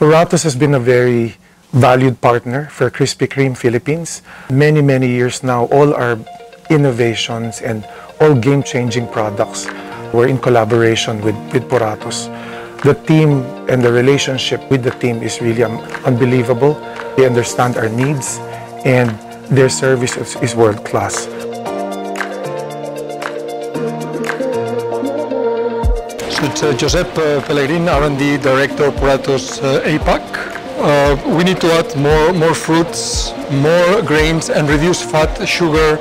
Puratos has been a very valued partner for Krispy Kreme Philippines. Many, many years now, all our innovations and all game-changing products were in collaboration with Puratos. The team and the relationship with the team is really unbelievable. They understand our needs and their service is world-class. So it's Josep Pellegrin, R&D Director, Puratos APAC. We need to add more fruits, more grains, and reduce fat, sugar,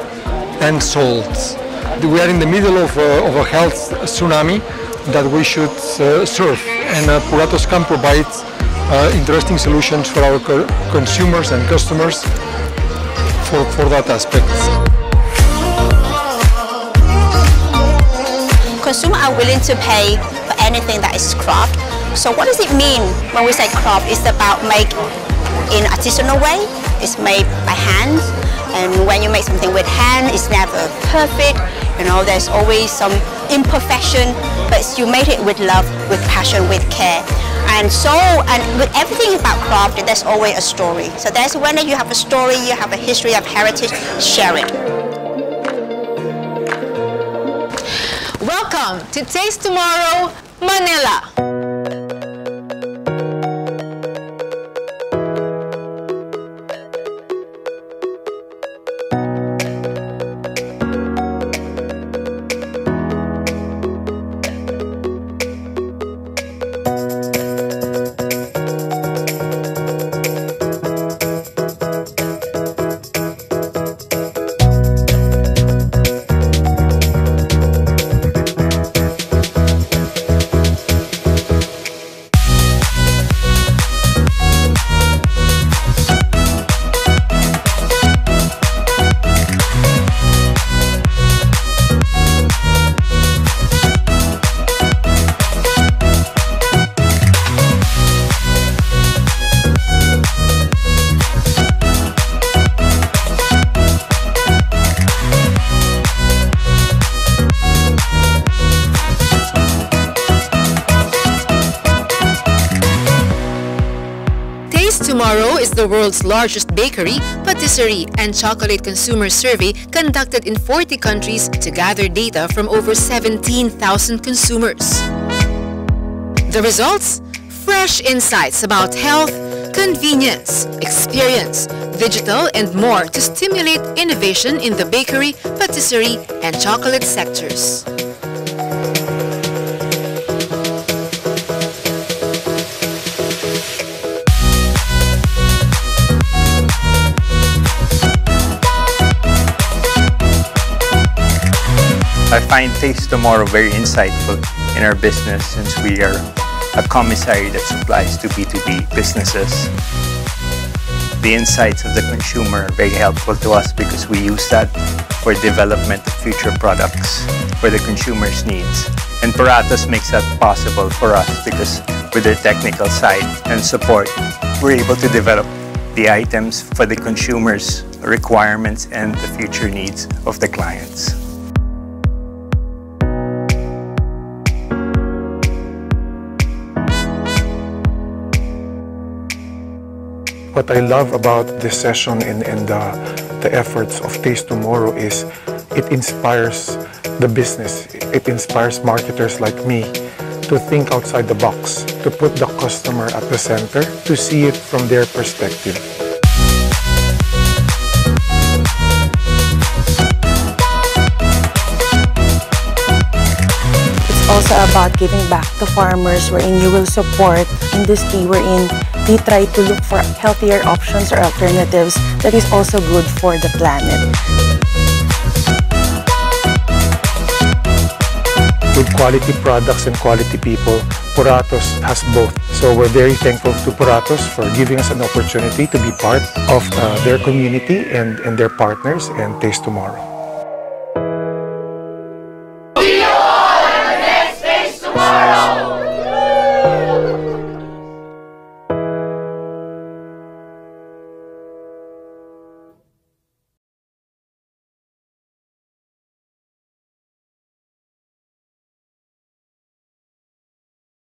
and salt. We are in the middle of a health tsunami that we should surf, and Puratos can provide interesting solutions for our consumers and customers for that aspect. Consumers are willing to pay for anything that is craft. So what does it mean when we say craft? It's about make in an artisanal way. It's made by hand, and when you make something with hand, it's never perfect. You know, there's always some imperfection, but you made it with love, with passion, with care. And with everything about craft, there's always a story. So that's when you have a story, you have a history, you have heritage, share it. Welcome to Taste Tomorrow, Manila. Tomorrow is the world's largest bakery, patisserie, and chocolate consumer survey conducted in 40 countries to gather data from over 17,000 consumers. The results? Fresh insights about health, convenience, experience, digital, and more to stimulate innovation in the bakery, patisserie, and chocolate sectors. I find Taste Tomorrow very insightful in our business since we are a commissary that supplies to B2B businesses. The insights of the consumer are very helpful to us because we use that for development of future products for the consumer's needs. And Puratos makes that possible for us because with their technical side and support, we're able to develop the items for the consumer's requirements and the future needs of the clients. What I love about this session and the efforts of Taste Tomorrow is it inspires the business. It inspires marketers like me to think outside the box, to put the customer at the center, to see it from their perspective. It's also about giving back to farmers wherein you will support industry wherein they try to look for healthier options or alternatives that is also good for the planet. With quality products and quality people, Puratos has both. So we're very thankful to Puratos for giving us an opportunity to be part of their community and their partners and Taste Tomorrow.